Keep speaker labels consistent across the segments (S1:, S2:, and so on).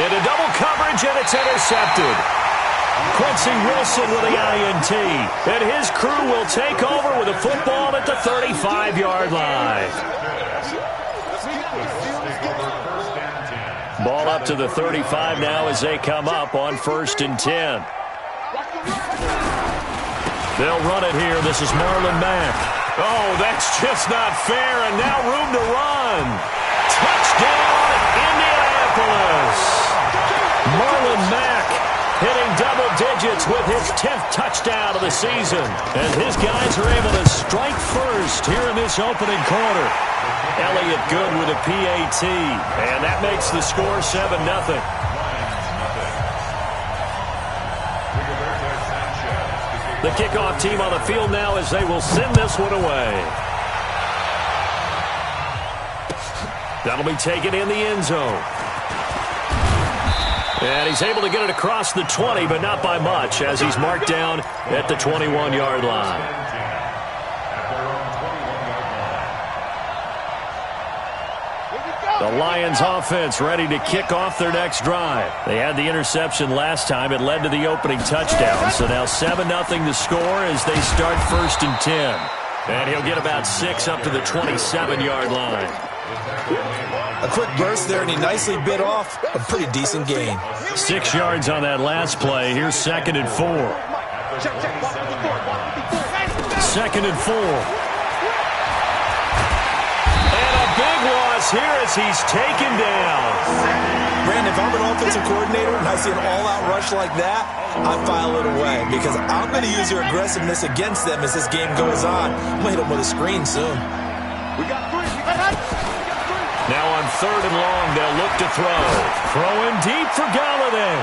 S1: Into double coverage, and it's intercepted. Quincy Wilson with the INT. And his crew will take over with a football at the 35-yard line. Ball up to the 35 now as they come up on 1st and 10. They'll run it here. This is Marlon Mack. Oh, that's just not fair, and now room to run. Touchdown, Indianapolis. Marlon Mack hitting double digits with his 10th touchdown of the season. And his guys are able to strike first here in this opening quarter. Elliott Good with a PAT, and that makes the score 7-0. The kickoff team on the field now as they will send this one away. That'll be taken in the end zone. And he's able to get it across the 20, but not by much, as he's marked down at the 21-yard line. The Lions offense ready to kick off their next drive. They had the interception last time. It led to the opening touchdown. So now 7-0 the score as they start 1st and 10. And he'll get about 6 up to the 27-yard line.
S2: A quick burst there, and he nicely bit off a pretty decent gain.
S1: 6 yards on that last play. Here's 2nd and 4. 2nd and 4. Here as he's taken down.
S2: Brandon, if I'm an offensive coordinator and I see an all-out rush like that, I file it away because I'm going to use your aggressiveness against them as this game goes on. I'm going to hit them with a screen soon.
S1: Now on 3rd and long, they'll look to throw. Throwing deep for Galladay.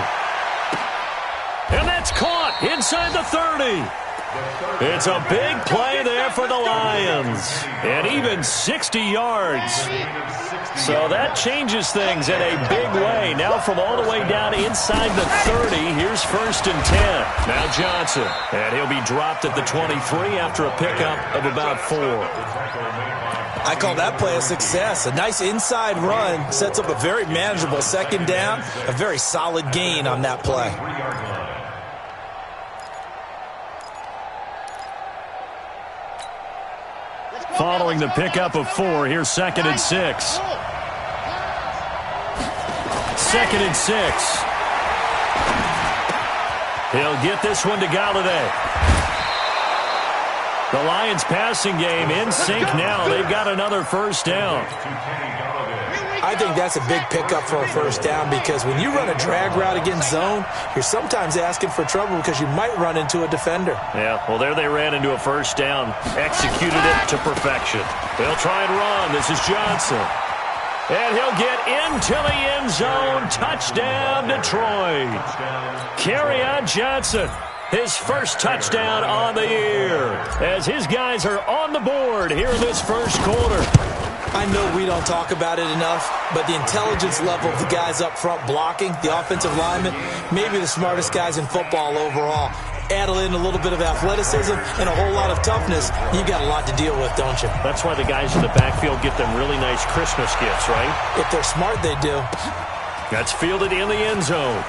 S1: And that's caught inside the 30. It's a big play there for the Lions. And even 60 yards. So that changes things in a big way. Now from all the way down inside the 30, here's 1st and 10. Now Johnson. And he'll be dropped at the 23 after a pickup of about 4.
S2: I call that play a success. A nice inside run sets up a very manageable 2nd down. A very solid gain on that play.
S1: Following the pickup of 4, here's 2nd and 6. 2nd and 6. He'll get this one to Galladay. The Lions passing game in sync now. They've got another 1st down.
S2: I think that's a big pickup for a 1st down because when you run a drag route against zone, you're sometimes asking for trouble because you might run into a defender.
S1: Yeah, well, there they ran into a 1st down. Executed it to perfection. They'll try and run. This is Johnson. And he'll get into the end zone. Touchdown, Detroit. Kerryon Johnson. His 1st touchdown on the year as his guys are on the board here in this 1st quarter.
S2: I know we don't talk about it enough, but the intelligence level of the guys up front blocking, the offensive linemen, maybe the smartest guys in football overall. Add in a little bit of athleticism and a whole lot of toughness, you've got a lot to deal with, don't you?
S1: That's why the guys in the backfield get them really nice Christmas gifts, right?
S2: If they're smart, they do.
S1: That's fielded in the end zone.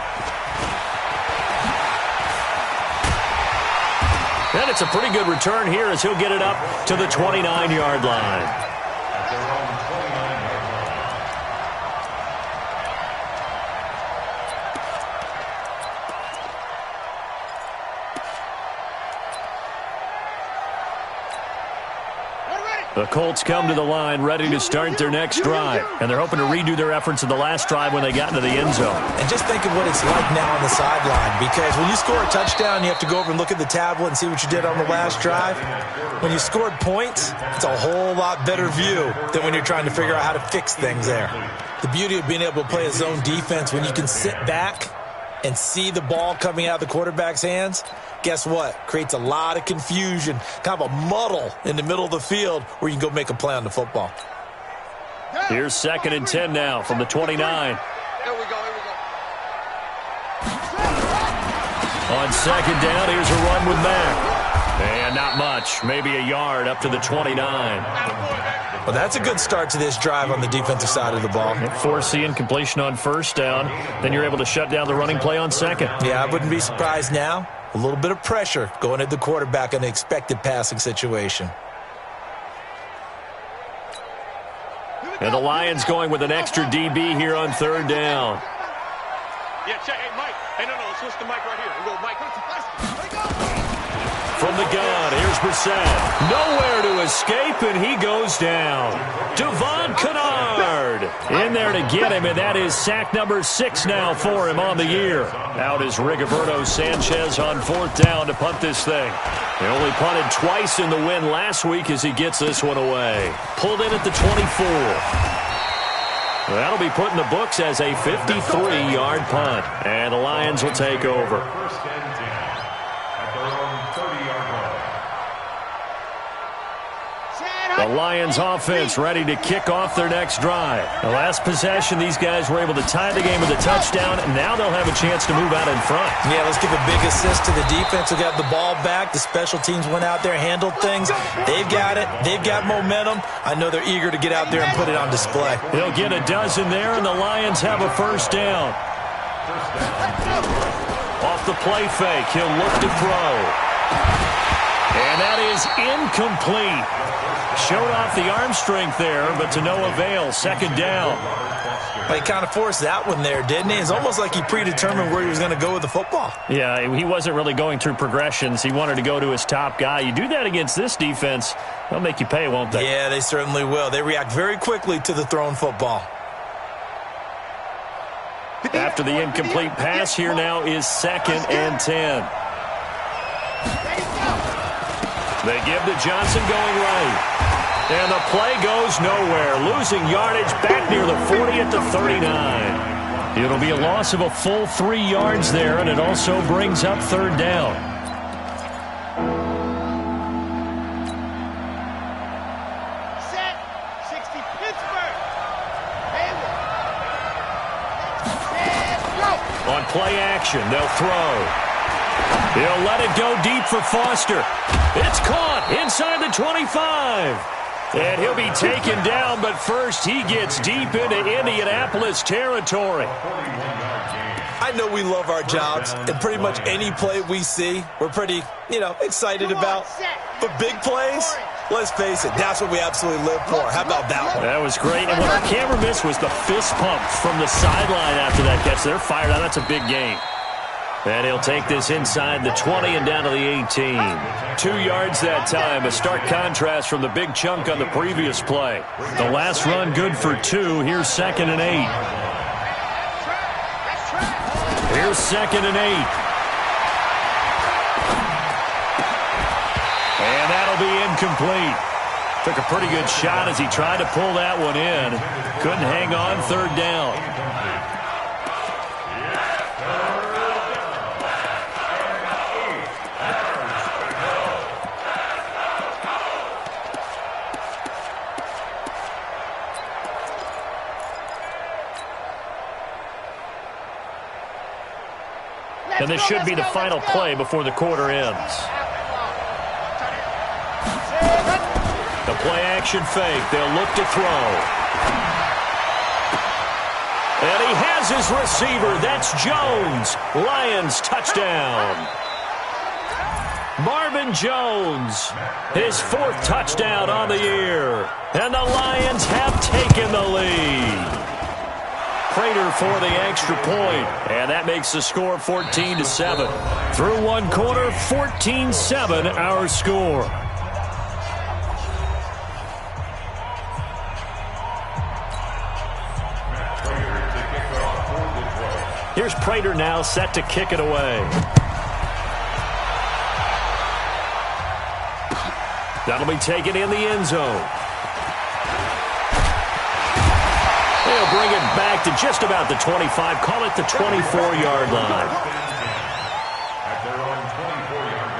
S1: And it's a pretty good return here as he'll get it up to the 29-yard line. The Colts come to the line ready to start their next drive. And they're hoping to redo their efforts in the last drive when they got into the end zone.
S2: And just think of what it's like now on the sideline. Because when you score a touchdown, you have to go over and look at the tablet and see what you did on the last drive. When you scored points, it's a whole lot better view than when you're trying to figure out how to fix things there. The beauty of being able to play a zone defense when you can sit back and see the ball coming out of the quarterback's hands, guess what? Creates a lot of confusion, kind of a muddle in the middle of the field where you can go make a play on the football.
S1: Here's 2nd and 10 now from the 29.
S3: Here we go.
S1: On 2nd down, here's a run with Mack. And not much. Maybe a yard up to the 29.
S2: Well, that's a good start to this drive on the defensive side of the ball.
S1: Force the incompletion on first down. Then you're able to shut down the running play on second.
S2: Yeah, I wouldn't be surprised now. A little bit of pressure going at the quarterback in an expected passing situation.
S1: And the Lions going with an extra DB here on third down.
S3: Yeah, check. Hey, Mike. Hey, no, let's switch the mic right here. We'll go, Mike.
S1: From the gun, here's Brissett. Nowhere to escape, and he goes down. Devon Kennard in there to get him, and that is sack number 6 now for him on the year. Out is Rigoberto Sanchez on fourth down to punt this thing. He only punted twice in the win last week as he gets this one away. Pulled in at the 24. That'll be put in the books as a 53-yard punt. And the Lions will take over. The Lions offense ready to kick off their next drive. The last possession, these guys were able to tie the game with a touchdown, and now they'll have a chance to move out in front.
S2: Yeah, let's give a big assist to the defense who got the ball back. The special teams went out there, handled things. They've got it. They've got momentum. I know they're eager to get out there and put it on display.
S1: They'll get a dozen there, and the Lions have a first down. Off the play fake, he'll look to throw. And that is incomplete. Showed off the arm strength there, but to no avail. Second down.
S2: He kind of forced that one there, didn't he? It's almost like he predetermined where he was going to go with the football.
S1: Yeah, he wasn't really going through progressions. He wanted to go to his top guy. You do that against this defense, they'll make you pay, won't they?
S2: Yeah, they certainly will. They react very quickly to the thrown football.
S1: After the incomplete pass, here now is 2nd and 10. They give to Johnson going right. And the play goes nowhere. Losing yardage back near the 40 at the 39. It'll be a loss of a full 3 yards there, and it also brings up third down.
S4: Set. 60 Pittsburgh.
S1: On play action, they'll throw. He'll let it go deep for Foster. It's caught inside the 25. And he'll be taken down, but first he gets deep into Indianapolis territory.
S2: I know we love our jobs, and pretty much any play we see, we're pretty, excited about. But big plays, let's face it, that's what we absolutely live for. How about that one?
S1: That was great. And what our camera missed was the fist pump from the sideline after that catch. They're fired out. That's a big game. And he'll take this inside the 20 and down to the 18. 2 yards that time. A stark contrast from the big chunk on the previous play. The last run good for 2. Here's 2nd and 8. Here's 2nd and 8. And that'll be incomplete. Took a pretty good shot as he tried to pull that one in. Couldn't hang on. Third down. And this should be the final play before the quarter ends. The play action fake. They'll look to throw. And he has his receiver. That's Jones. Lions touchdown. Marvin Jones, his 4th touchdown on the year. And the Lions have taken the lead. Prater for the extra point, and that makes the score 14-7. Through one quarter, 14-7 our score. Here's Prater now set to kick it away. That'll be taken in the end zone. They'll bring it back to just about the 25. Call it the 24-yard line.
S3: At their own 24-yard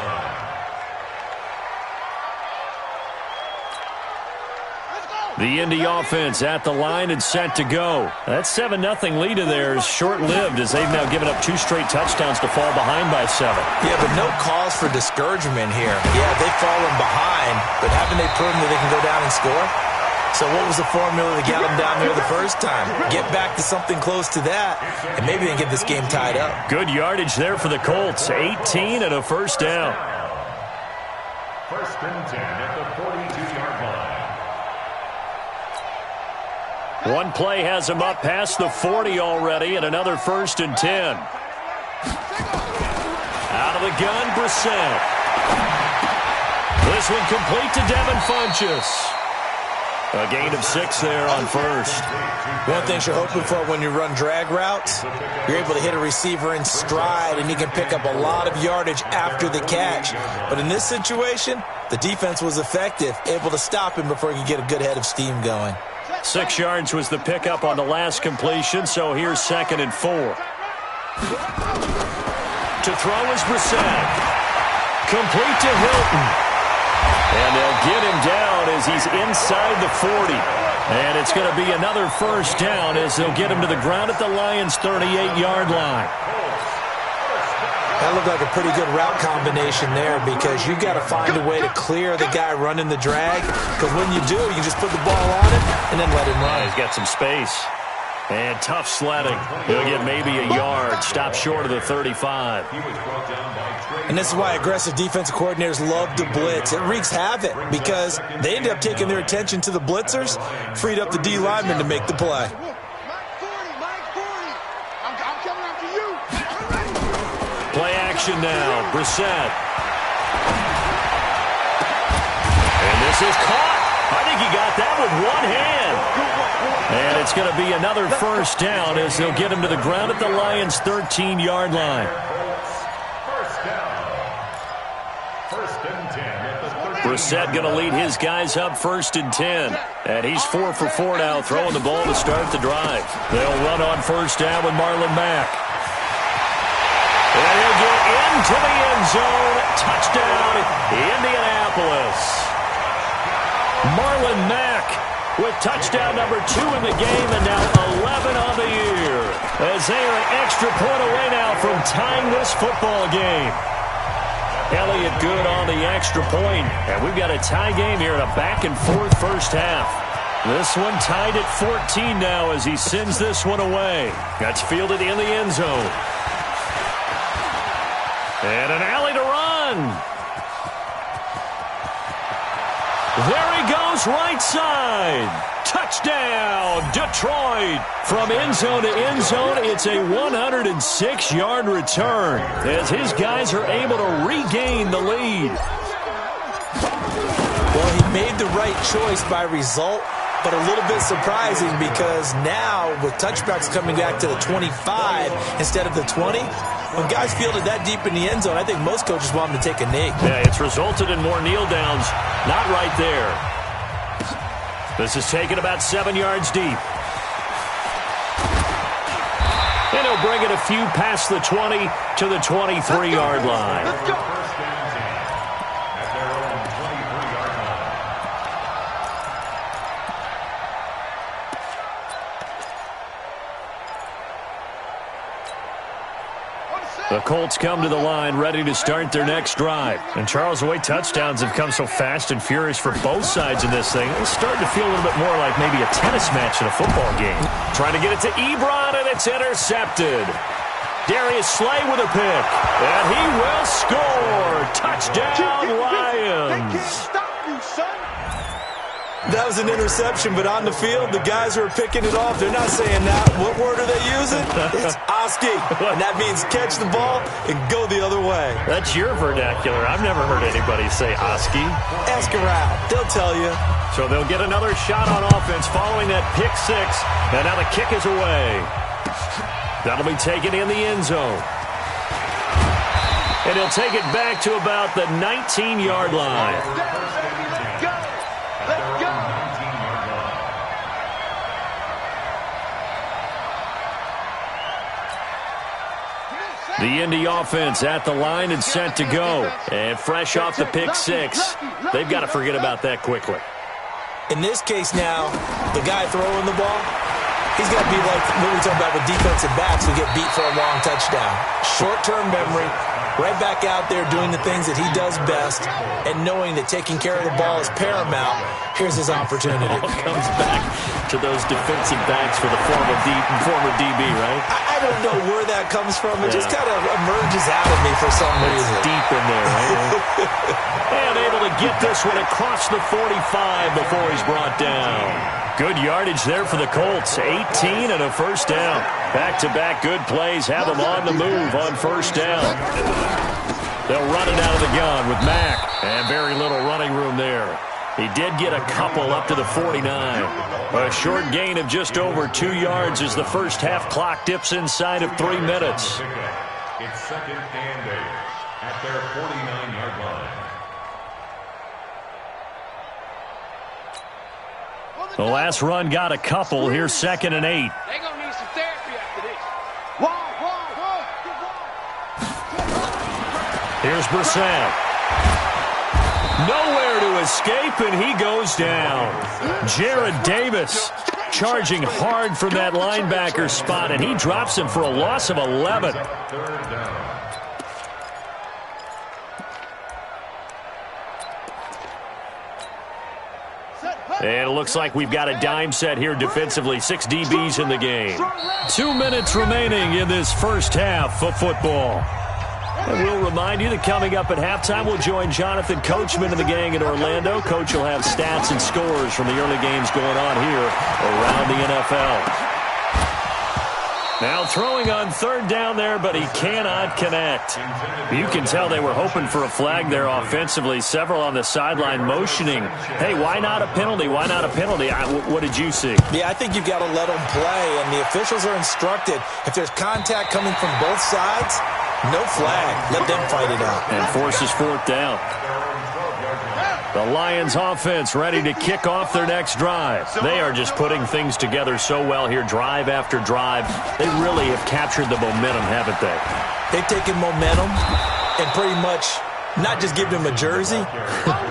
S3: line.
S1: The Indy offense at the line and set to go. That 7-0 lead of theirs short-lived as they've now given up 2 straight touchdowns to fall behind by 7.
S2: Yeah, but no cause for discouragement here. Yeah, they've fallen behind, but haven't they proven that they can go down and score? So what was the formula that got them down there the first time? Get back to something close to that, and maybe they can get this game tied up.
S1: Good yardage there for the Colts. 18 and a first down.
S5: First and 10 at the 42-yard line.
S1: One play has him up past the 40 already, and another first and 10. Out of the gun, Brissett. This one complete to Devin Funchess. A gain of 6 there on first.
S2: One thing you're hoping for when you run drag routes, you're able to hit a receiver in stride, and you can pick up a lot of yardage after the catch. But in this situation, the defense was effective, able to stop him before he could get a good head of steam going.
S1: 6 yards was the pickup on the last completion, so here's 2nd and 4. To throw is Brissett. Complete to Hilton. And they'll get him down as he's inside the 40. And it's going to be another first down as they'll get him to the ground at the Lions' 38-yard line.
S2: That looked like a pretty good route combination there because you've got to find a way to clear the guy running the drag. Because when you do, you just put the ball on him and then let him run.
S1: He's got some space. And tough sledding. He'll get maybe a yard. Stop short of the 35.
S2: And this is why aggressive defensive coordinators love to blitz. It wreaks havoc because they end up taking their attention to the blitzers, freed up the D lineman to make the play.
S1: Play action now. Brissett. And this is caught. I think he got that with one hand. And it's going to be another first down as they'll get him to the ground at the Lions' 13-yard line. Brissett going to lead his guys up 1st and 10. And he's 4 for 4 now, throwing the ball to start the drive. They'll run on first down with Marlon Mack. And he'll get into the end zone. Touchdown, Indianapolis. Marlon Mack with touchdown number 2 in the game and now 11 on the year. As they are an extra point away now from tying this football game. Elliott good on the extra point. And we've got a tie game here in a back-and-forth first half. This one tied at 14 now as he sends this one away. That's fielded in the end zone. And an alley to run. There he goes, right side. Touchdown, Detroit. From end zone to end zone, it's a 106-yard return as his guys are able to regain the lead.
S2: Well, he made the right choice by result, but a little bit surprising because now with touchbacks coming back to the 25 instead of the 20, when guys fielded that deep in the end zone, I think most coaches want them to take a knee.
S1: Yeah, it's resulted in more kneel downs. Not right there. This is taken about 7 yards deep. And he'll bring it a few past the 20 to the 23-yard line.
S5: Let's go. First and 10 at their own 23-yard line.
S1: The Colts come to the line ready to start their next drive. And Charles, the way touchdowns have come so fast and furious for both sides in this thing, it's starting to feel a little bit more like maybe a tennis match in a football game. Trying to get it to Ebron, and it's intercepted. Darius Slay with a pick. And he will score. Touchdown, Lions.
S4: They can't stop you, son.
S2: That was an interception, but on the field, the guys who are picking it off, they're not saying that. What word are they using? It's Oski, and that means catch the ball and go the other way.
S1: That's your vernacular. I've never heard anybody say Oski.
S2: Ask around. They'll tell you.
S1: So they'll get another shot on offense following that pick 6, and now the kick is away. That'll be taken in the end zone. And he'll take it back to about the 19-yard line. The Indy offense at the line and set to go. And fresh off the pick 6, they've got to forget about that quickly.
S2: In this case now, the guy throwing the ball, he's got to be like what we talk about with defensive backs who get beat for a long touchdown. Short-term memory, right back out there doing the things that he does best, and knowing that taking care of the ball is paramount. Here's his opportunity.
S1: It all comes back to those defensive backs for the former DB, right?
S2: I don't know where that comes from. It just kind of emerges out of me for some reason.
S1: It's deep in there, right? And able to get this one across the 45 before he's brought down. Good yardage there for the Colts. 18 and a first down. Back-to-back good plays have them on the move on first down. They'll run it out of the gun with Mack. And very little running room there. He did get a couple up to the 49. A short gain of just over 2 yards as the first half clock dips inside of 3 minutes.
S5: It's second and 8 at their 49-yard line.
S1: The last run got a couple. Here's second and 8.
S4: They're going to need some therapy after this.
S1: Here's Brissett. Nowhere to escape, and he goes down. Jared Davis charging hard from that linebacker spot, and he drops him for a loss of 11. And it looks like we've got a dime set here defensively. 6 DBs in the game. 2 minutes remaining in this first half of football. And we'll remind you that coming up at halftime, we'll join Jonathan Coachman and the gang in Orlando. Coach will have stats and scores from the early games going on here around the NFL. Now throwing on third down there, but he cannot connect. You can tell they were hoping for a flag there offensively. Several on the sideline motioning, hey, why not a penalty? Why not a penalty? What did you see?
S2: Yeah, I think you've got to let them play, and the officials are instructed. If there's contact coming from both sides, no flag. Let them fight it out.
S1: And forces fourth down. The Lions offense ready to kick off their next drive. They are just putting things together so well here, drive after drive. They really have captured the momentum, haven't they?
S2: They've taken momentum and pretty much not just give them a jersey,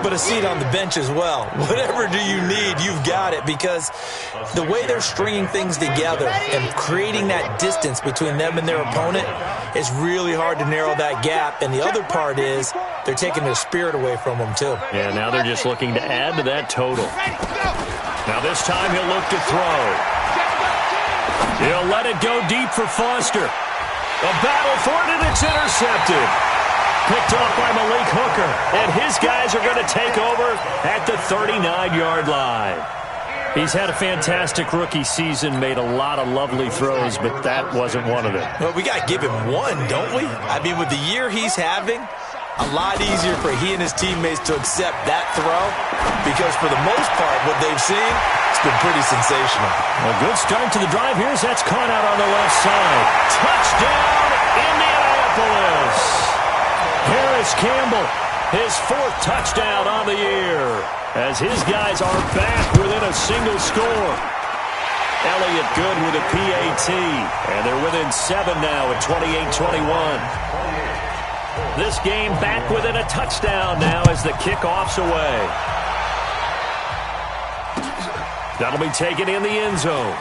S2: but a seat on the bench as well. Whatever do you need, you've got it, because the way they're stringing things together and creating that distance between them and their opponent is really hard to narrow that gap. And the other part is they're taking their spirit away from them, too.
S1: Yeah, now they're just looking to add to that total. Now this time he'll look to throw. He'll let it go deep for Foster. A battle for it, and it's intercepted. Picked off by Malik Hooker, and his guys are going to take over at the 39-yard line. He's had a fantastic rookie season, made a lot of lovely throws, but that wasn't one of them.
S2: Well, we got to give him one, don't we? I mean, with the year he's having, a lot easier for he and his teammates to accept that throw, because for the most part, what they've seen, it's been pretty sensational.
S1: A good start to the drive. Here's that's caught out on the left side. Touchdown, Indianapolis! Harris Campbell, his 4th touchdown on the year, as his guys are back within a single score. Elliott good with a PAT, and they're within 7 now at 28-21. This game back within a touchdown now as the kickoff's away. That'll be taken in the end zone.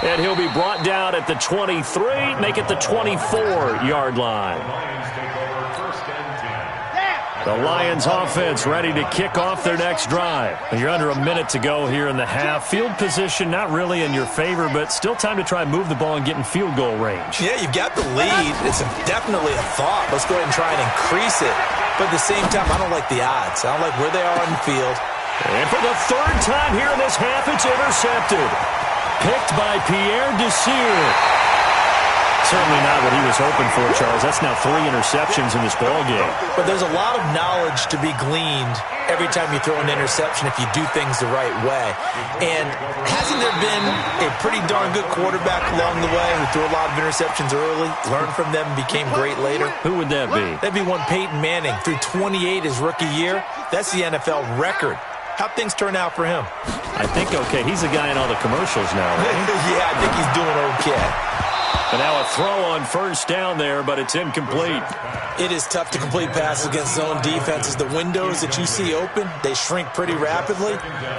S1: And he'll be brought down at the 23, make it the 24-yard line. The Lions offense ready to kick off their next drive. You're under a minute to go here in the half. Field position not really in your favor, but still time to try and move the ball and get in field goal range.
S2: Yeah, you've got the lead. It's definitely a thought. Let's go ahead and try and increase it. But at the same time, I don't like the odds. I don't like where they are on the field.
S1: And for the 3rd time here in this half, it's intercepted. Picked by Pierre Desir. Certainly not what he was hoping for, Charles. That's now 3 interceptions in this ballgame.
S2: But there's a lot of knowledge to be gleaned every time you throw an interception if you do things the right way. And hasn't there been a pretty darn good quarterback along the way who threw a lot of interceptions early, learned from them, and became great later?
S1: Who would that be?
S2: That'd be one Peyton Manning. Threw 28 his rookie year. That's the NFL record. How'd things turn out for him?
S1: I think okay. He's the guy in all the commercials now, right?
S2: Yeah, I think he's doing okay.
S1: And now a throw on first down there, but it's incomplete.
S2: It is tough to complete passes against zone defenses. The windows that you see open, they shrink pretty rapidly.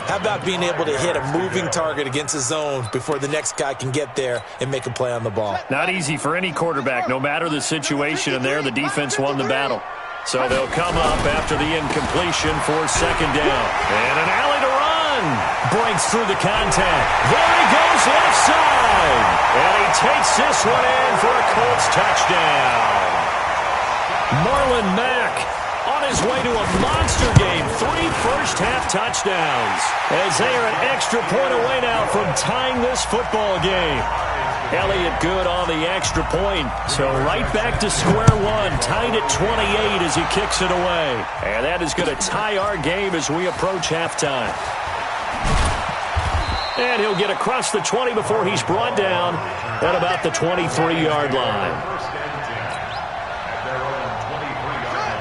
S2: How about being able to hit a moving target against a zone before the next guy can get there and make a play on the ball?
S1: Not easy for any quarterback, no matter the situation, and there the defense won the battle. So they'll come up after the incompletion for second down. And an alley to run. Breaks through the contact. There he goes left side. And he takes this one in for a Colts touchdown. Marlon Mack on his way to a monster game. 3 first-half touchdowns. As they are an extra point away now from tying this football game. Elliott good on the extra point. So right back to square one. Tied at 28 as he kicks it away. And that is going to tie our game as we approach halftime. And he'll get across the 20 before he's brought down at about the 23-yard line.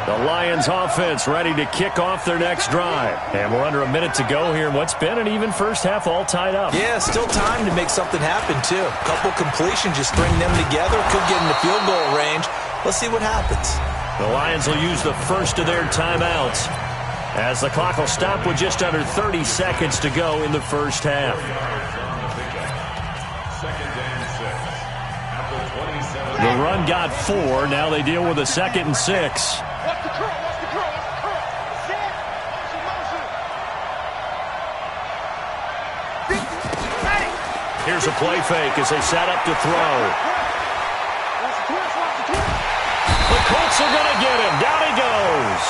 S1: The Lions offense ready to kick off their next drive. And we're under a minute to go here in what's been an even first half, all tied up.
S2: Yeah, still time to make something happen, too. A couple completions, just string them together. Could get in the field goal range. Let's see what happens.
S1: The Lions will use the first of their timeouts as the clock will stop with just under 30 seconds to go in the first half. The run got 4. Now they deal with a 2nd and 6. Here's a play fake as they set up to throw. The Colts are going to get him. Down he goes.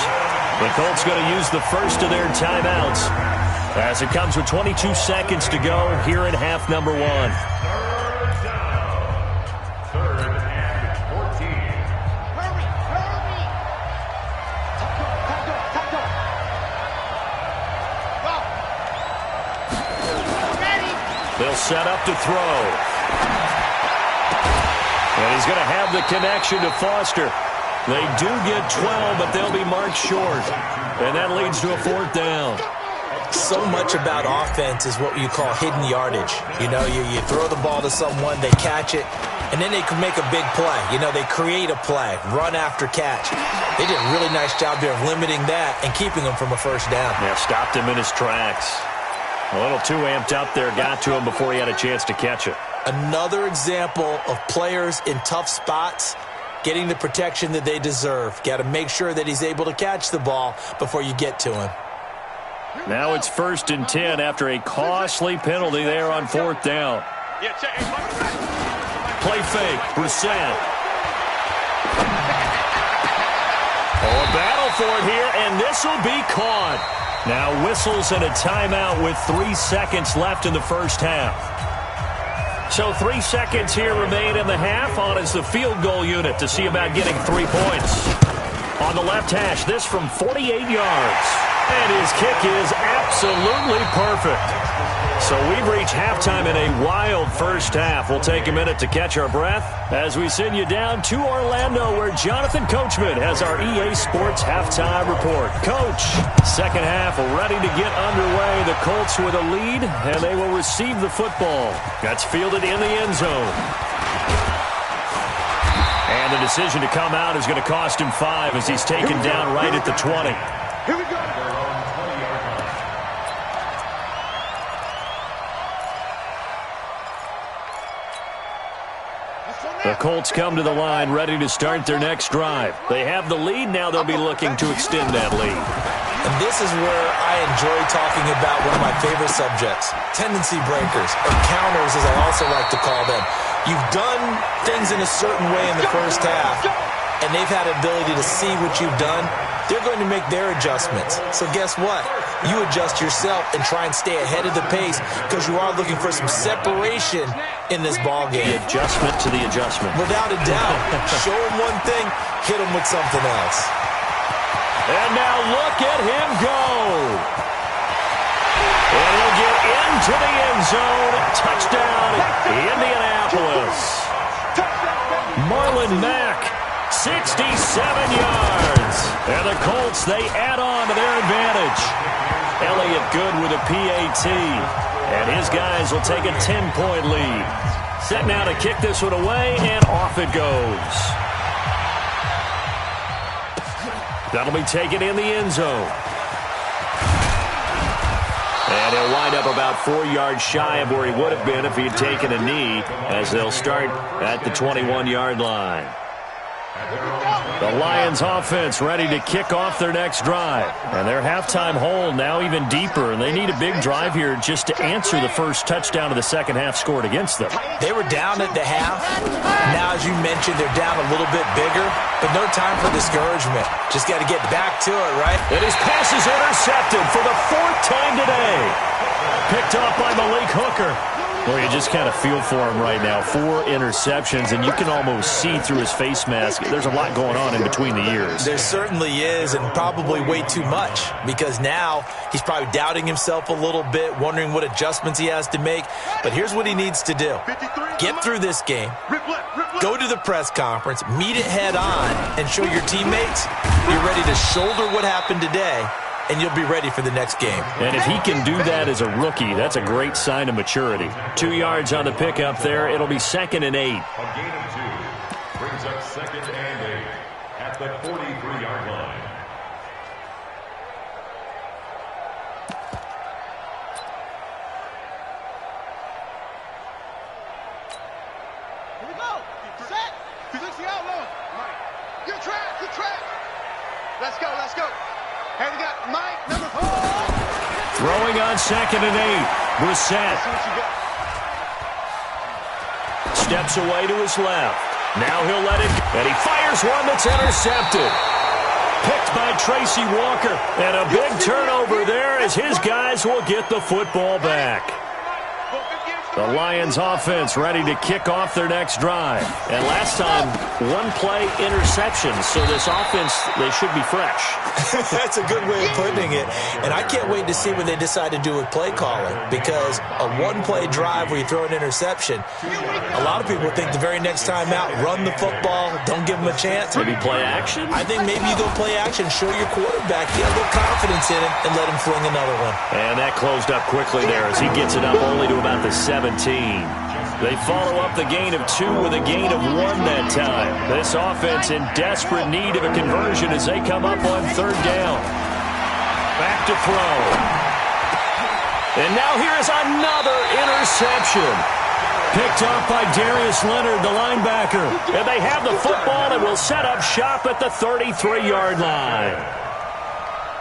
S1: The Colts going to use the first of their timeouts as it comes with 22 seconds to go here in half number 1. They'll set up to throw. And he's going to have the connection to Foster. They do get 12, but they'll be marked short. And that leads to a 4th down.
S2: So much about offense is what you call hidden yardage. You know, you throw the ball to someone, they catch it, and then they can make a big play. You know, they create a play, run after catch. They did a really nice job there of limiting that and keeping him from a first down.
S1: Yeah, stopped him in his tracks. A little too amped up there, got to him before he had a chance to catch it.
S2: Another example of players in tough spots getting the protection that they deserve. Got to make sure that he's able to catch the ball before you get to him.
S1: Now it's 1st and 10 after a costly penalty there on 4th down. Play fake, Brissett. Oh, a battle for it here, and this will be caught. Now whistles and a timeout with 3 seconds left in the first half. So 3 seconds here remain in the half. On is the field goal unit to see about getting 3 points. On the left hash, this from 48 yards. And his kick is absolutely perfect. So we've reached halftime in a wild first half. We'll take a minute to catch our breath as we send you down to Orlando, where Jonathan Coachman has our EA Sports halftime report. Coach, second half ready to get underway. The Colts with a lead, and they will receive the football. That's fielded in the end zone. And the decision to come out is going to cost him 5 as he's taken down right at the 20.
S4: Here we go.
S1: The Colts come to the line ready to start their next drive. They have the lead. Now they'll be looking to extend that lead.
S2: And this is where I enjoy talking about one of my favorite subjects, tendency breakers, or counters as I also like to call them. You've done things in a certain way in the first half, and they've had an ability to see what you've done. They're going to make their adjustments. So guess what? You adjust yourself and try and stay ahead of the pace because you are looking for some separation in this ball game.
S1: The adjustment to the adjustment.
S2: Without a doubt. Show them one thing, hit them with something else.
S1: And now look at him go. And he'll get into the end zone. Touchdown, Indianapolis. Marlon Mack, 67 yards. And the Colts, they add on to their advantage. Elliott good with a PAT. And his guys will take a 10-point lead. Set now to kick this one away, and off it goes. That'll be taken in the end zone. And he'll wind up about 4 yards shy of where he would have been if he had taken a knee, as they'll start at the 21-yard line. The Lions offense ready to kick off their next drive. And their halftime hole now even deeper, and they need a big drive here just to answer the first touchdown of the second half scored against them.
S2: They were down at the half. Now, as you mentioned, they're down a little bit bigger, but no time for discouragement. Just got to get back to it, right?
S1: And his pass is intercepted for the 4th time today. Picked off by Malik Hooker. Well, you just kind of feel for him right now. 4 interceptions, and you can almost see through his face mask. There's a lot going on in between the ears.
S2: There certainly is, and probably way too much, because now he's probably doubting himself a little bit, wondering what adjustments he has to make. But here's what he needs to do. Get through this game, go to the press conference, meet it head on, and show your teammates you're ready to shoulder what happened today, and you'll be ready for the next game.
S1: And if he can do that as a rookie, that's a great sign of maturity. 2 yards on the pickup there. It'll be 2nd and 8.
S5: A gain of 2 brings up 2nd and 8 at the 43-yard line.
S4: Here we go. Set. 360 out low. Mike. Good track. Good track. Let's go. Let's go. Hey, we got Mike, number 4.
S1: Throwing on 2nd and 8. Brissett steps away to his left. Now he'll let it go. And he fires one that's intercepted. Picked by Tracy Walker. And a big turnover there as his guys will get the football back. The Lions offense ready to kick off their next drive. And last time, 1-play interception. So this offense, they should be fresh.
S2: That's a good way of putting it. And I can't wait to see what they decide to do with play calling, because a 1-play drive where you throw an interception, a lot of people think the very next time out, run the football, don't give them a chance.
S1: Maybe play action?
S2: I think maybe you go play action, show your quarterback, get a little confidence in him, and let him fling another one.
S1: And that closed up quickly there as he gets it up only to about the 17. They follow up the gain of 2 with a gain of 1 that time. This offense in desperate need of a conversion as they come up on 3rd down. Back to throw. And now here is another interception. Picked off by Darius Leonard, the linebacker. And they have the football and will set up shop at the 33-yard line.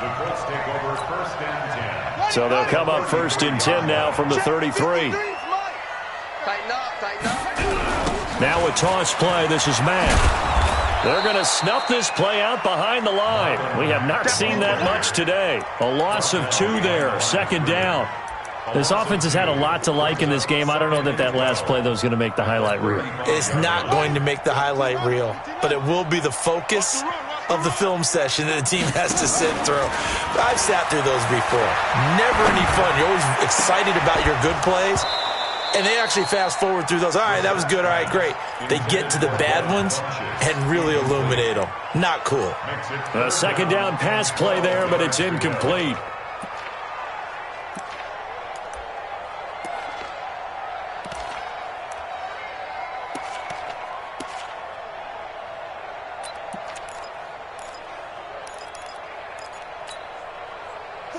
S5: The Colts take over 1st and 10.
S1: So they'll come up 1st and 10 now from the 33.
S4: Tighten up, tighten up.
S1: Now a toss play. This is Matt. They're going to snuff this play out behind the line. We have not seen that much today. A loss of 2 there. 2nd down. This offense has had a lot to like in this game. I don't know that that last play, though, is going to make the highlight reel.
S2: It's not going to make the highlight reel, but it will be the focus of the film session that the team has to sit through. I've sat through those before. Never any fun. You're always excited about your good plays. And they actually fast forward through those. All right, that was good. All right, great. They get to the bad ones and really illuminate them. Not cool.
S1: A 2nd down pass play there, but it's incomplete.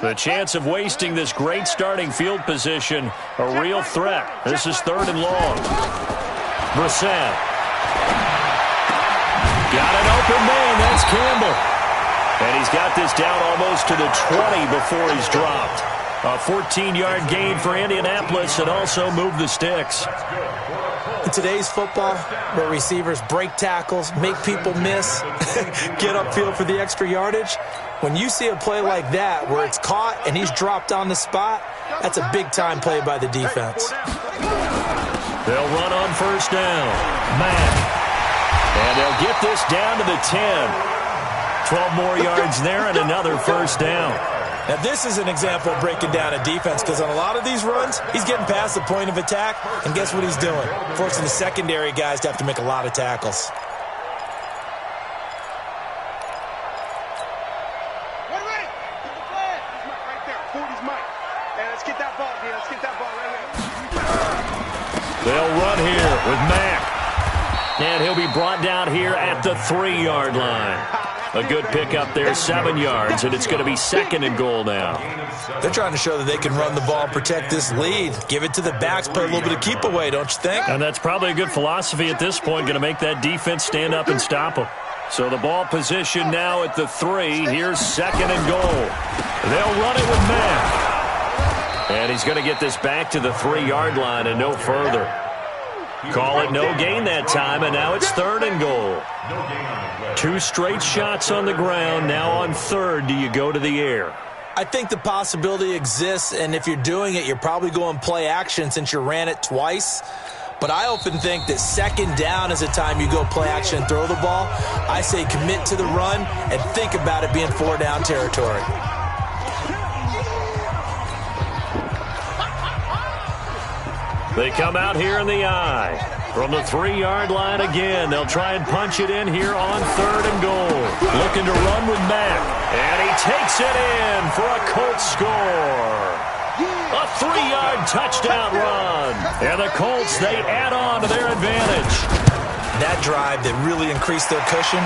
S1: The chance of wasting this great starting field position, a real threat. This is 3rd and long. Brissett. Got an open man. That's Campbell. And he's got this down almost to the 20 before he's dropped. A 14-yard gain for Indianapolis and also move the sticks.
S2: In today's football, where receivers break tackles, make people miss, get upfield for the extra yardage, when you see a play like that where it's caught and he's dropped on the spot, that's a big-time play by the defense.
S1: They'll run on 1st down. Matt. And they'll get this down to the 10. 12 more yards there and another 1st down.
S2: Now, this is an example of breaking down a defense, because on a lot of these runs, he's getting past the point of attack, and guess what he's doing? Forcing the secondary guys to have to make a lot of tackles.
S4: Ready? Get the flag. It's Mike right there. 40's Mike. And let's get that ball, dude. Let's get that ball right here.
S1: They'll run here with Mack. And he'll be brought down here at the 3-yard line. A good pickup there, 7 yards, and it's going to be 2nd and goal now.
S2: They're trying to show that they can run the ball, protect this lead. Give it to the backs, play a little bit of keep away, don't you think?
S1: And that's probably a good philosophy at this point, going to make that defense stand up and stop them. So the ball position now at the 3. Here's 2nd and goal. They'll run it with Mack. And he's going to get this back to the 3-yard line and no further. Call it no gain that time, and now it's 3rd and goal. 2 straight shots on the ground. Now on 3rd, do you go to the air?
S2: I think the possibility exists, and if you're doing it, you're probably going play action since you ran it twice. But I often think that 2nd down is the time you go play action and throw the ball. I say commit to the run and think about it being 4-down territory.
S1: They come out here in the eye. From the 3-yard line again, they'll try and punch it in here on 3rd and goal. Looking to run with Mack. And he takes it in for a Colts score. A 3-yard touchdown run. And the Colts, they add on to their advantage.
S2: That drive that really increased their cushion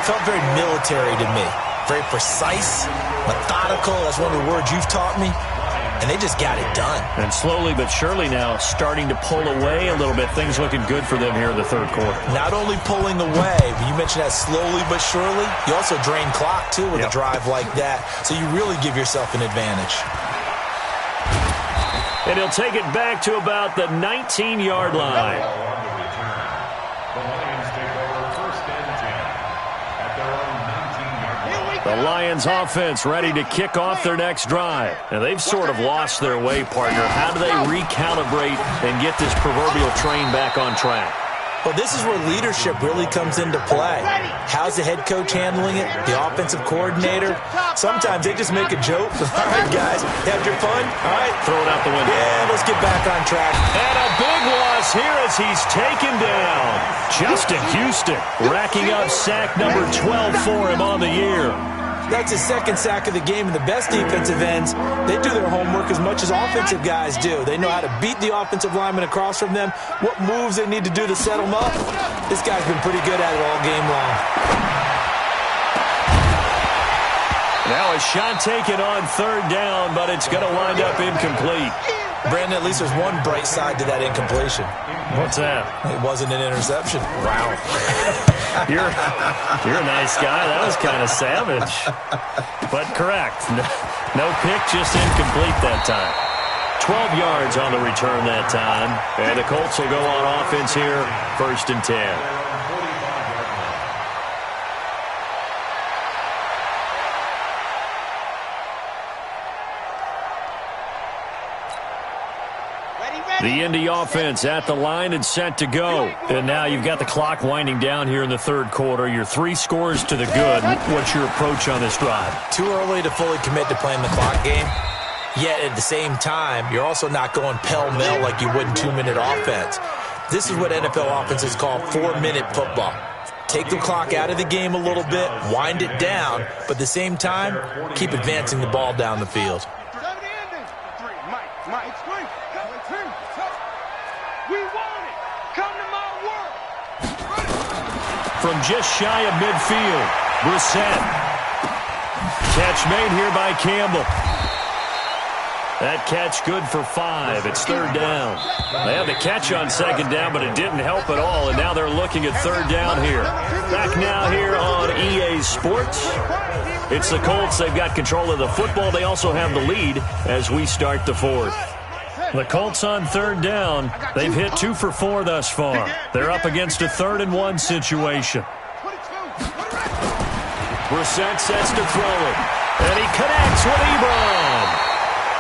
S2: felt very military to me. Very precise, methodical. That's one of the words you've taught me. And they just got it done.
S1: And slowly but surely now starting to pull away a little bit. Things looking good for them here in the 3rd quarter.
S2: Not only pulling away, but you mentioned that slowly but surely. You also drain clock, too, with a drive like that. So you really give yourself an advantage.
S1: And he'll take it back to about the 19-yard line. The Lions offense ready to kick off their next drive. And they've sort of lost their way, partner. How do they recalibrate and get this proverbial train back on track?
S2: Well, this is where leadership really comes into play. How's the head coach handling it? The offensive coordinator? Sometimes they just make a joke. All right, guys, had your fun? All right.
S1: Throw it out the window.
S2: Yeah, let's get back on track.
S1: And a big loss here as he's taken down. Justin Houston racking up sack number 12 for him on the year.
S2: That's his 2nd sack of the game, and the best defensive ends, they do their homework as much as offensive guys do. They know how to beat the offensive lineman across from them, what moves they need to do to set them up. This guy's been pretty good at it all game long.
S1: Now a shot taken on 3rd down, but it's going to wind up incomplete.
S2: Brandon, at least there's one bright side to that incompletion.
S1: What's that?
S2: It wasn't an interception.
S1: Wow. You're a nice guy. That was kind of savage. But correct. No pick, just incomplete that time. 12 yards on the return that time. And the Colts will go on offense here, 1st and 10. The Indy offense at the line and set to go. And now you've got the clock winding down here in the 3rd quarter. Your 3 scores to the good. What's your approach on this drive?
S2: Too early to fully commit to playing the clock game. Yet at the same time, you're also not going pell-mell like you would in 2-minute offense. This is what NFL offenses call 4-minute football. Take the clock out of the game a little bit, wind it down, but at the same time, keep advancing the ball down the field.
S1: From just shy of midfield, Brissett. Catch made here by Campbell. That catch good for 5. It's 3rd down. They had the catch on 2nd down, but it didn't help at all, and now they're looking at 3rd down here. Back now here on EA Sports. It's the Colts. They've got control of the football. They also have the lead as we start the 4th. The Colts on 3rd down. They've hit 2 for 4 thus far. They're up against a 3rd and 1 situation. Brissett sets to throw it. And he connects with Ebron.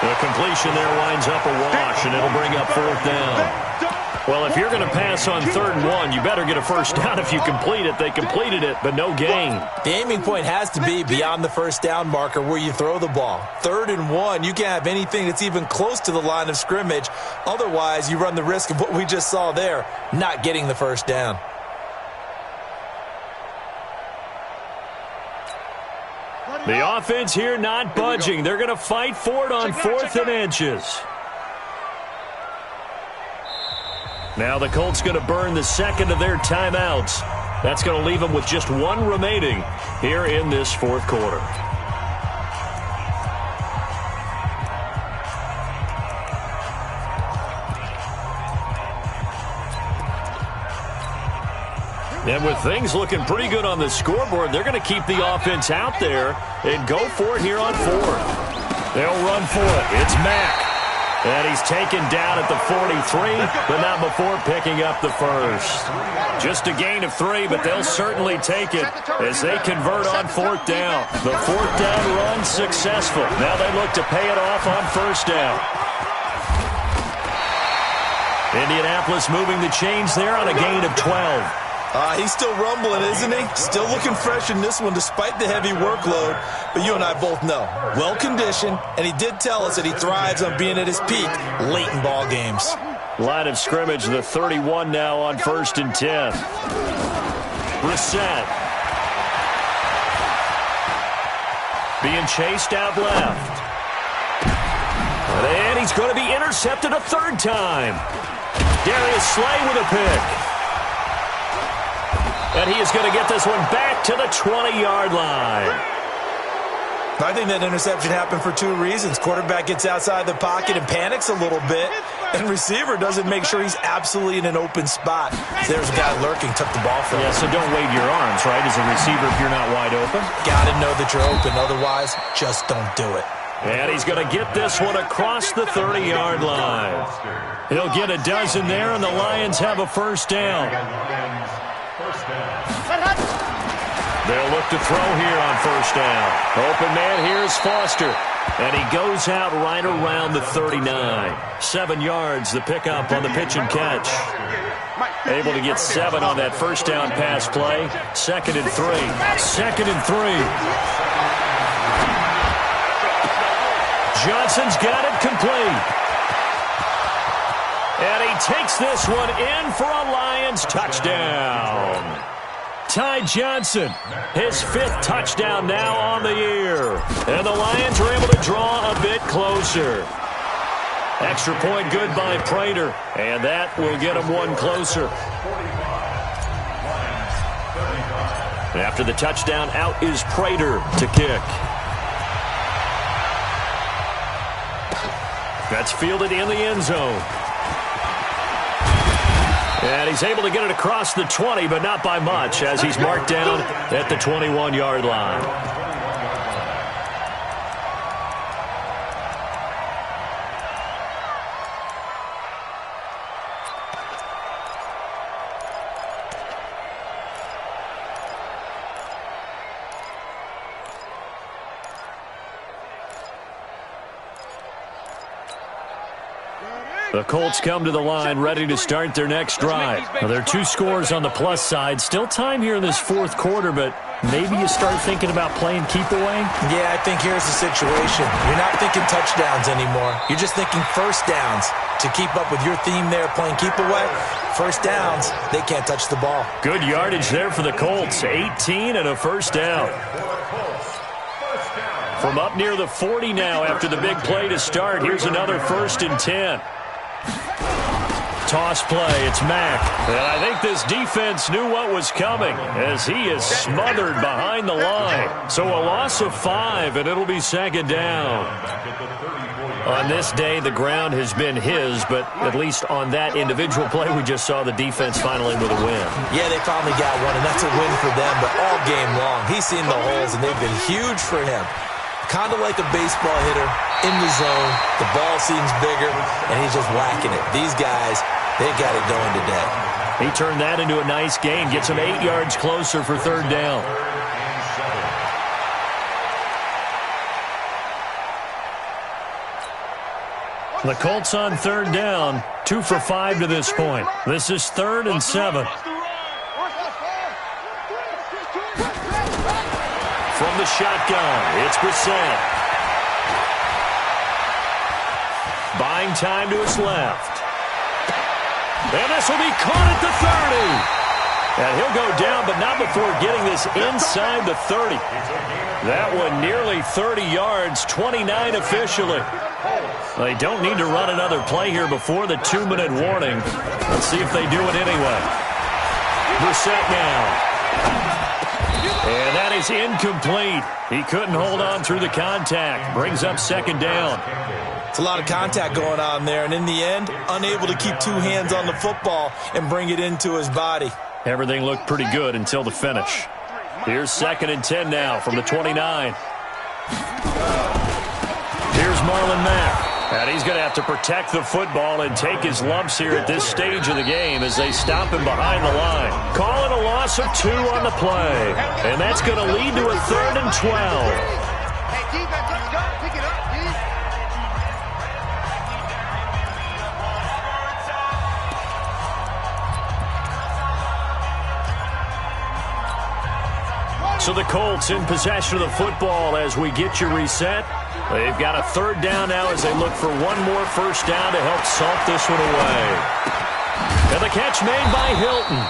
S1: The completion there winds up a wash, and it'll bring up 4th down. Well, if you're going to pass on 3rd and 1, you better get a 1st down if you complete it. They completed it, but no gain.
S2: The aiming point has to be beyond the 1st down marker where you throw the ball. 3rd and 1, you can't have anything that's even close to the line of scrimmage. Otherwise, you run the risk of what we just saw there, not getting the 1st down.
S1: The offense here not budging. They're going to fight for it on 4th and inches. Now the Colts going to burn the second of their timeouts. That's going to leave them with just one remaining here in this fourth quarter. And with things looking pretty good on the scoreboard, they're going to keep the offense out there and go for it here on fourth. They'll run for it. It's Mack. And he's taken down at the 43, but not before picking up the first. Just a gain of 3, but they'll certainly take it as they convert on fourth down. The fourth down run successful. Now they look to pay it off on first down. Indianapolis moving the chains there on a gain of 12.
S2: He's still rumbling, isn't he? Still looking fresh in this one despite the heavy workload. But you and I both know, well-conditioned, and he did tell us that he thrives on being at his peak late in ball games.
S1: Line of scrimmage, the 31 now on 1st and 10. Brissett. Being chased out left. And he's going to be intercepted a third time. Darius Slay with a pick. And he is going to get this one back to the 20-yard line.
S2: I think that interception happened for 2 reasons. Quarterback gets outside the pocket and panics a little bit, and receiver doesn't make sure he's absolutely in an open spot. So there's a guy lurking, took the ball from him.
S1: Yeah, so don't wave your arms, right, as a receiver if you're not wide open.
S2: Got to know that you're open. Otherwise, just don't do it.
S1: And he's going to get this one across the 30-yard line. He'll get a dozen there, and the Lions have a first down. They'll look to throw here on first down. Open man, here's Foster. And he goes out right around the 39. 7 yards, the pickup on the pitch and catch. Able to get 7 on that first down pass play. 2nd and 3. 2nd and 3. Johnson's got it complete. And he takes this one in for a Lions touchdown. Ty Johnson, his 5th touchdown now on the year. And the Lions are able to draw a bit closer. Extra point good by Prater. And that will get him one closer. After the touchdown, out is Prater to kick. That's fielded in the end zone. And he's able to get it across the 20, but not by much, as he's marked down at the 21-yard line. The Colts come to the line ready to start their next drive. Now, there are 2 scores on the plus side. Still time here in this fourth quarter, but maybe you start thinking about playing keep away?
S2: Yeah, I think here's the situation. You're not thinking touchdowns anymore. You're just thinking first downs. To keep up with your theme there, playing keep away, first downs, they can't touch the ball. Good yardage there for the Colts. 18 and a first down. From up near the 40 now after the big play to start. Here's another 1st and 10. Toss play, it's Mack. And I think this defense knew what was coming as he is smothered behind the line. So a loss of 5, and it'll be 2nd down. On this day, the ground has been his, but at least on that individual play, we just saw the defense finally with a win. Yeah, they finally got one, and that's a win for them, but all game long, he's seen the holes, and they've been huge for him. Kind of like a baseball hitter in the zone. The ball seems bigger, and he's just whacking it. These guys, they got it going today. He turned that into a nice gain. Gets him 8 yards closer for 3rd down. The Colts on 3rd down. 2 for 5 to this point. This is 3rd and 7. From the shotgun, it's Brissett. Buying time to his left. And this will be caught at the 30. And he'll go down, but not before getting this inside the 30. That one nearly 30 yards, 29 officially.
S1: They don't need to run another play here before the 2-minute warning. Let's see if they do it anyway. Brissett now. And that is incomplete. He couldn't hold on through the contact. Brings up second down.
S2: It's a lot of contact going on there, and in the end, unable to keep two hands on the football and bring it into his body.
S1: Everything looked pretty good until the finish. Here's 2nd and 10 now from the 29. Here's Marlon Mack. And he's going to have to protect the football and take his lumps here at this stage of the game as they stop him behind the line. Call it a loss of 2 on the play. And that's going to lead to a 3rd and 12.
S4: Hey, defense, let's go. Pick it up, please.
S1: So the Colts in possession of the football as we get you reset. They've got a 3rd down now as they look for one more first down to help salt this one away. And the catch made by Hilton.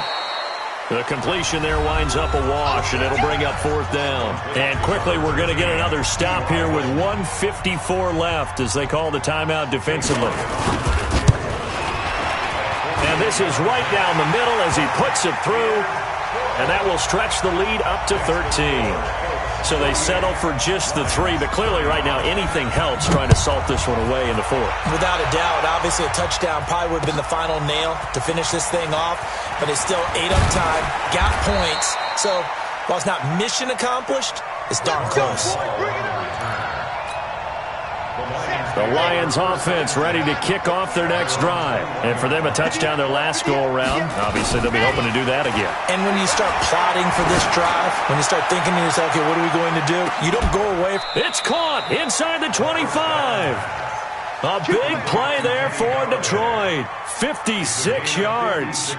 S1: The completion there winds up a wash, and it'll bring up 4th down. And quickly we're going to get another stop here with 1:54 left as they call the timeout defensively. And this is right down the middle as he puts it through. And that will stretch the lead up to 13. So they settle for just the 3, but clearly right now anything helps trying to salt this one away in the 4th.
S2: Without a doubt, obviously a touchdown probably would have been the final nail to finish this thing off, but it's still 8 up time, got points. So while it's not mission accomplished, it's darn close.
S1: The Lions offense ready to kick off their next drive. And for them, a touchdown their last go-around. Obviously, they'll be hoping to do that again.
S2: And when you start plotting for this drive, when you start thinking to yourself, okay, what are we going to do? You don't go away.
S1: It's caught inside the 25. A big play there for Detroit. 56 yards.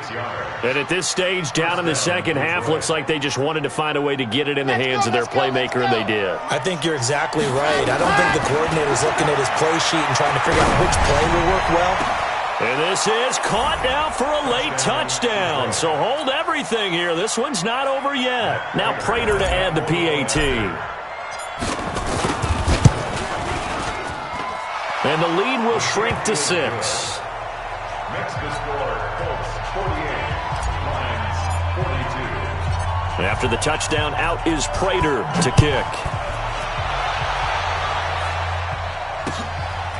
S1: And at this stage, down in the second half, looks like they just wanted to find a way to get it in the hands of their playmaker, and they did.
S2: I think you're exactly right. I don't think the coordinator's looking at his play sheet and trying to figure out which play will work well.
S1: And this is caught now for a late touchdown. So hold everything here. This one's not over yet. Now Prater to add the PAT. And the lead will shrink to 6.
S5: Next to score, Colts 48, Lions 42.
S1: After the touchdown, out is Prater to kick.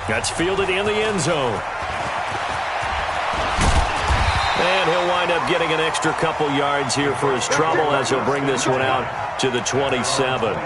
S1: That's fielded in the end zone. And he'll wind up getting an extra couple yards here for his trouble as he'll bring this one out to the 27.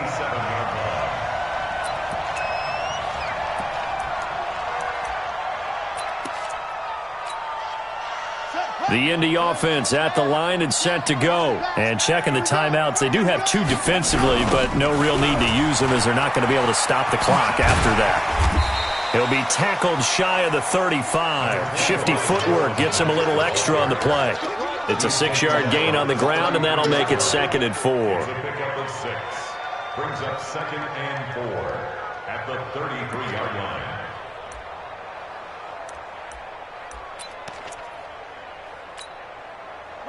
S1: The Indy offense at the line and set to go. And checking the timeouts. They do have 2 defensively, but no real need to use them as they're not going to be able to stop the clock after that. He'll be tackled shy of the 35. Shifty footwork gets him a little extra on the play. It's a 6-yard gain on the ground, and that'll make it 2nd and 4.
S5: Pickup of 6. Brings up 2nd and 4 at the 33-yard line.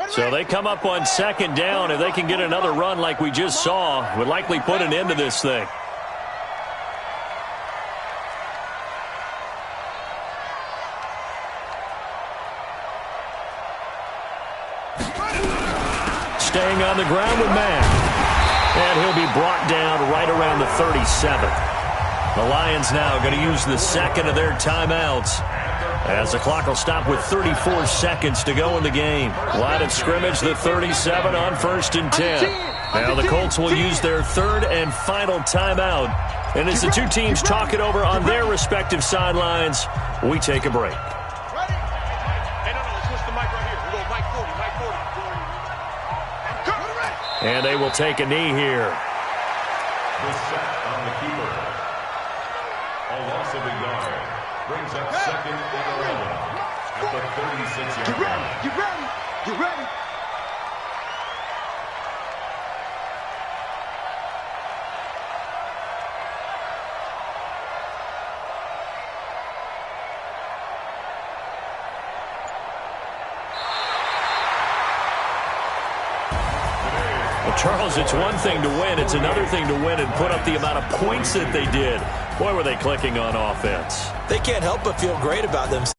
S1: So they come up on 2nd down. If they can get another run like we just saw, would likely put an end to this thing. Staying on the ground with Mack. And he'll be brought down right around the 37. The Lions now going to use the 2nd of their timeouts, as the clock will stop with 34 seconds to go in the game. Line of scrimmage, the 37 on 1st and 10. Now the Colts will use their 3rd and final timeout. And as the 2 teams talk it over on their respective sidelines, we take a break.
S3: Hey, no, let's switch the mic right here. We go mic 40, mic 40.
S1: And they will take a knee here.
S5: The set on the keeper. A loss of a yard. Brings up 2nd and 11 at the 36-yard line.
S4: Get ready. Get ready.
S1: Well, Charles, it's one thing to win. It's another thing to win and put up the amount of points that they did. Boy, were they clicking on offense.
S2: They can't help but feel great about themselves.